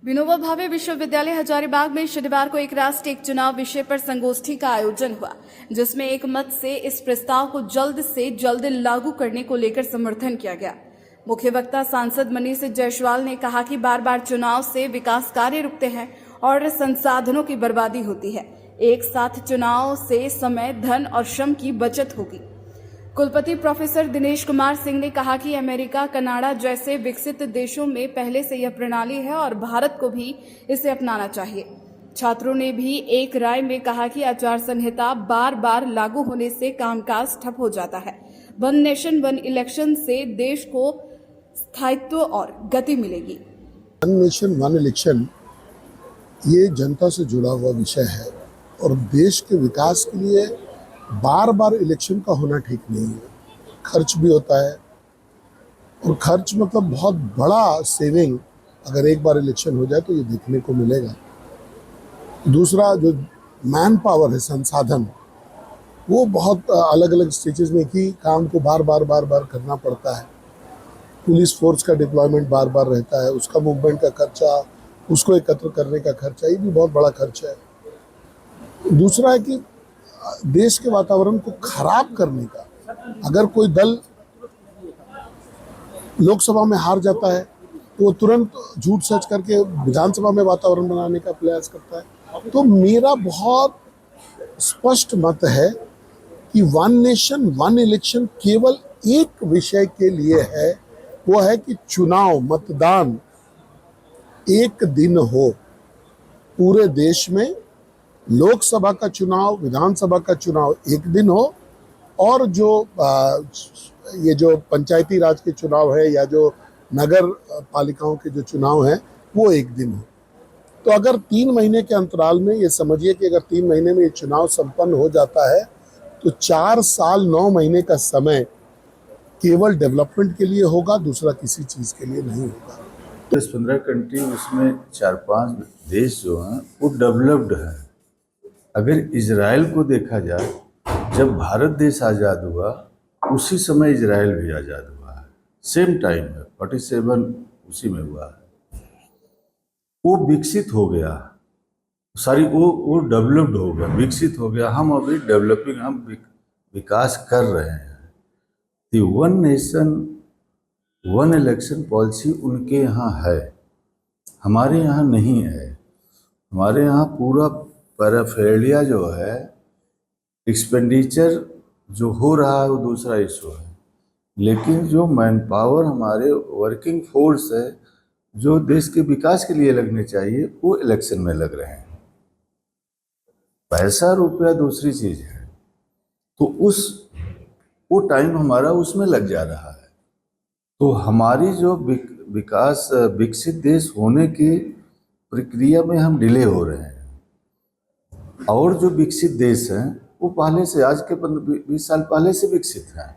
विनोबा भावे विश्वविद्यालय हजारीबाग में शनिवार को एक राष्ट्र एक चुनाव विषय पर संगोष्ठी का आयोजन हुआ, जिसमें एक मत से इस प्रस्ताव को जल्द से जल्द लागू करने को लेकर समर्थन किया गया। मुख्य वक्ता सांसद मनीष जायसवाल ने कहा कि बार बार चुनाव से विकास कार्य रुकते हैं और संसाधनों की बर्बादी होती है। एक साथ चुनाव से समय, धन और श्रम की बचत होगी। कुलपति प्रोफेसर दिनेश कुमार सिंह ने कहा कि अमेरिका, कनाडा जैसे विकसित देशों में पहले से यह प्रणाली है और भारत को भी इसे अपनाना चाहिए। छात्रों ने भी एक राय में कहा कि आचार संहिता बार बार लागू होने से कामकाज ठप हो जाता है। वन नेशन वन इलेक्शन से देश को स्थायित्व और गति मिलेगी। वन नेशन वन इलेक्शन ये जनता से जुड़ा हुआ विषय है और देश के विकास के लिए बार बार इलेक्शन का होना ठीक नहीं है। खर्च भी होता है और खर्च मतलब बहुत बड़ा सेविंग अगर एक बार इलेक्शन हो जाए तो ये देखने को मिलेगा। दूसरा, जो मैन पावर है, संसाधन, वो बहुत अलग अलग स्टेजेस में ही काम को बार बार करना पड़ता है। पुलिस फोर्स का डिप्लॉयमेंट बार बार रहता है, उसका मूवमेंट का खर्चा, उसको एकत्र करने का खर्चा, ये भी बहुत बड़ा खर्चा है। दूसरा है कि देश के वातावरण को खराब करने का, अगर कोई दल लोकसभा में हार जाता है तो वो तुरंत झूठ सच करके विधानसभा में वातावरण बनाने का प्रयास करता है। तो मेरा बहुत स्पष्ट मत है कि वन नेशन वन इलेक्शन केवल एक विषय के लिए है, वो है कि चुनाव, मतदान एक दिन हो पूरे देश में। लोकसभा का चुनाव, विधानसभा का चुनाव एक दिन हो और जो ये जो पंचायती राज के चुनाव है या जो नगर पालिकाओं के जो चुनाव हैं वो एक दिन हो। तो अगर 3 महीने के अंतराल में, ये समझिए कि अगर 3 महीने में ये चुनाव संपन्न हो जाता है तो 4 साल 9 महीने का समय केवल डेवलपमेंट के लिए होगा, दूसरा किसी चीज़ के लिए नहीं होगा। 10-15 कंट्री, उसमें 4-5 देश जो हैं वो डेवलप्ड हैं। अगर इजराइल को देखा जाए, जब भारत देश आज़ाद हुआ उसी समय इजराइल भी आज़ाद हुआ है, सेम टाइम है, 47 उसी में हुआ है। वो विकसित हो गया, वो डेवलप्ड हो गया, विकसित हो गया। हम अभी डेवलपिंग, हम विकास कर रहे हैं। तो one nation one election policy उनके यहाँ है, हमारे यहाँ नहीं है। हमारे यहाँ पूरा पैराफेरिया जो है, एक्सपेंडिचर जो हो रहा है वो दूसरा इशू है, लेकिन जो मैन पावर, हमारे वर्किंग फोर्स है जो देश के विकास के लिए लगने चाहिए, वो इलेक्शन में लग रहे हैं। पैसा रुपया दूसरी चीज़ है, तो वो टाइम हमारा उसमें लग जा रहा है। तो हमारी जो विकास, विकसित देश होने की प्रक्रिया में हम डिले हो रहे हैं। और जो विकसित देश हैं वो पहले से, आज के 15-20 साल पहले से विकसित हैं।